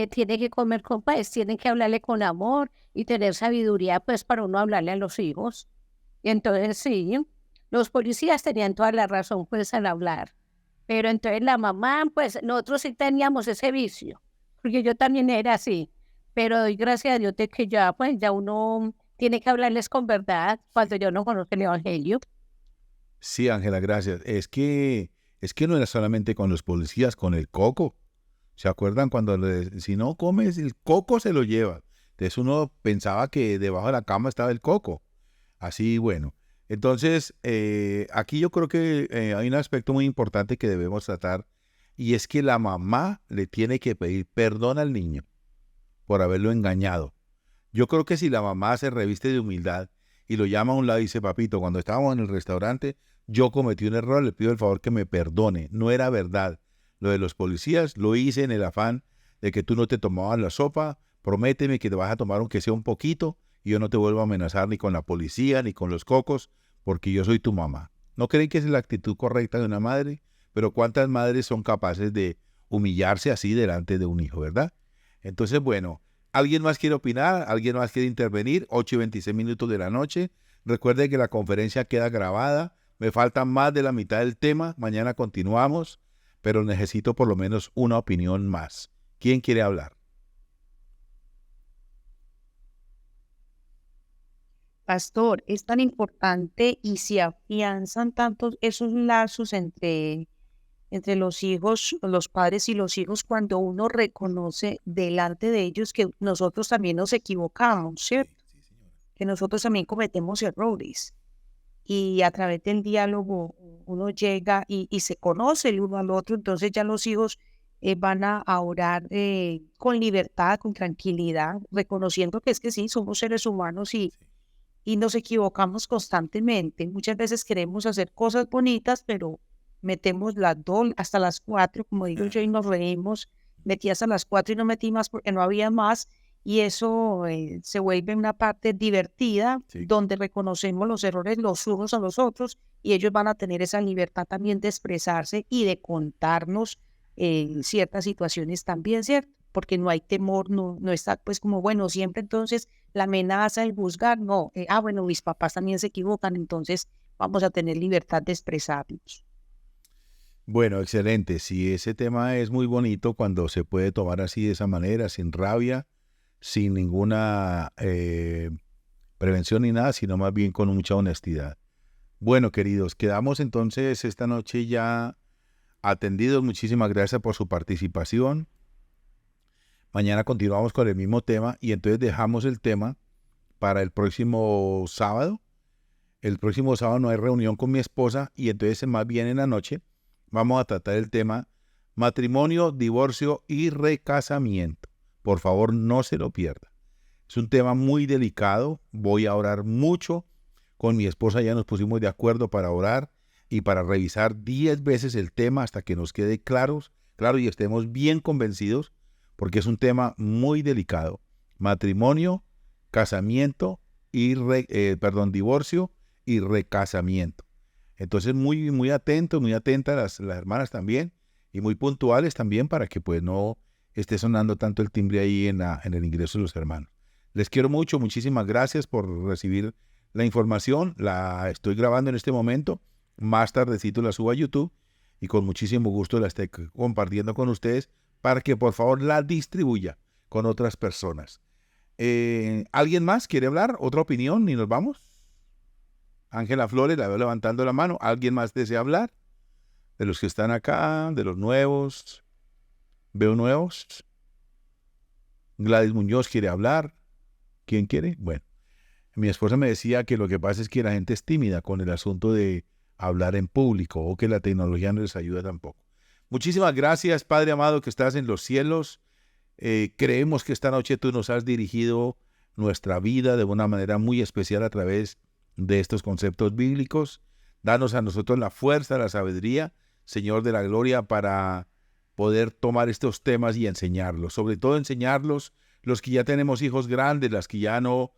tiene que comer con pues, tiene que hablarle con amor y tener sabiduría pues para uno hablarle a los hijos. Y entonces sí, los policías tenían toda la razón pues al hablar, pero entonces la mamá pues nosotros sí teníamos ese vicio, porque yo también era así. Pero doy gracias a Dios de que ya, pues, ya uno tiene que hablarles con verdad cuando yo no conozco el evangelio. Sí, Ángela, gracias. Es que no era solamente con los policías, con el coco. ¿Se acuerdan cuando si no comes el coco se lo lleva? Entonces uno pensaba que debajo de la cama estaba el coco. Así, bueno. Entonces, aquí yo creo que hay un aspecto muy importante que debemos tratar y es que la mamá le tiene que pedir perdón al niño por haberlo engañado. Yo creo que si la mamá se reviste de humildad y lo llama a un lado y dice, papito, cuando estábamos en el restaurante, yo cometí un error, le pido el favor que me perdone. No era verdad. Lo de los policías lo hice en el afán de que tú no te tomabas la sopa, prométeme que te vas a tomar aunque sea un poquito y yo no te vuelvo a amenazar ni con la policía ni con los cocos porque yo soy tu mamá. ¿No creen que esa es la actitud correcta de una madre? Pero ¿cuántas madres son capaces de humillarse así delante de un hijo, verdad? Entonces, bueno, ¿alguien más quiere opinar? ¿Alguien más quiere intervenir? 8:26 de la noche. Recuerde que la conferencia queda grabada. Me falta más de la mitad del tema. Mañana continuamos, pero necesito por lo menos una opinión más. ¿Quién quiere hablar? Pastor, es tan importante y se afianzan tantos esos lazos entre los hijos, los padres y los hijos cuando uno reconoce delante de ellos que nosotros también nos equivocamos, ¿cierto? Que nosotros también cometemos errores. Y a través del diálogo uno llega y se conoce el uno al otro, entonces ya los hijos van a orar con libertad, con tranquilidad, reconociendo que es que sí, somos seres humanos y nos equivocamos constantemente. Muchas veces queremos hacer cosas bonitas, pero metemos las dos hasta las 4, como digo yo, y nos reímos. Metí hasta las 4 y no metí más porque no había más. Y eso se vuelve una parte divertida, Sí. donde reconocemos los errores los unos a los otros y ellos van a tener esa libertad también de expresarse y de contarnos ciertas situaciones también, ¿cierto? Porque no hay temor, no está pues como, bueno, siempre entonces la amenaza, el juzgar, no. Bueno, mis papás también se equivocan, entonces vamos a tener libertad de expresarnos. Bueno, excelente. Sí, ese tema es muy bonito cuando se puede tomar así de esa manera, sin rabia, sin ninguna prevención ni nada, sino más bien con mucha honestidad. Bueno, queridos, quedamos entonces esta noche ya atendidos. Muchísimas gracias por su participación. Mañana continuamos con el mismo tema y entonces dejamos el tema para el próximo sábado. El próximo sábado no hay reunión con mi esposa y entonces más bien en la noche vamos a tratar el tema matrimonio, divorcio y recasamiento. Por favor, no se lo pierda. Es un tema muy delicado. Voy a orar mucho. Con mi esposa ya nos pusimos de acuerdo para orar y para revisar 10 veces el tema hasta que nos quede claro y estemos bien convencidos, porque es un tema muy delicado. Matrimonio, casamiento y divorcio y recasamiento. Entonces muy atentos, muy atentas las hermanas también y muy puntuales también para que pues no esté sonando tanto el timbre ahí en el ingreso de los hermanos. Les quiero mucho, muchísimas gracias por recibir la información. La estoy grabando en este momento, más tardecito la subo a YouTube y con muchísimo gusto la estoy compartiendo con ustedes para que por favor la distribuya con otras personas. ¿Alguien más quiere hablar? ¿Otra opinión? ¿Y nos vamos? Ángela Flores, la veo levantando la mano. ¿Alguien más desea hablar? De los que están acá, de los nuevos. Veo nuevos. Gladys Muñoz quiere hablar. ¿Quién quiere? Bueno, mi esposa me decía que lo que pasa es que la gente es tímida con el asunto de hablar en público o que la tecnología no les ayuda tampoco. Muchísimas gracias, Padre amado, que estás en los cielos. Creemos que esta noche tú nos has dirigido nuestra vida de una manera muy especial a través de estos conceptos bíblicos. Danos a nosotros la fuerza, la sabiduría, Señor de la gloria, para poder tomar estos temas y enseñarlos. Sobre todo enseñarlos los que ya tenemos hijos grandes, las que ya no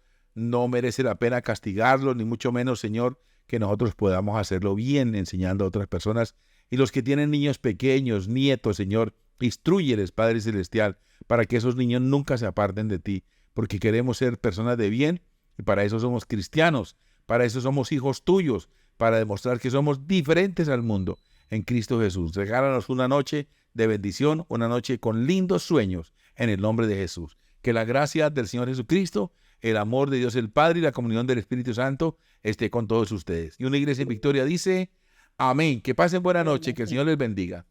merece la pena castigarlos, ni mucho menos, Señor, que nosotros podamos hacerlo bien enseñando a otras personas. Y los que tienen niños pequeños, nietos, Señor, instrúyeles, Padre Celestial, para que esos niños nunca se aparten de ti, porque queremos ser personas de bien y para eso somos cristianos. Para eso somos hijos tuyos, para demostrar que somos diferentes al mundo en Cristo Jesús. Regálanos una noche de bendición, una noche con lindos sueños en el nombre de Jesús. Que la gracia del Señor Jesucristo, el amor de Dios el Padre y la comunión del Espíritu Santo esté con todos ustedes. Y una iglesia en victoria dice, amén. Que pasen buena noche, que el Señor les bendiga.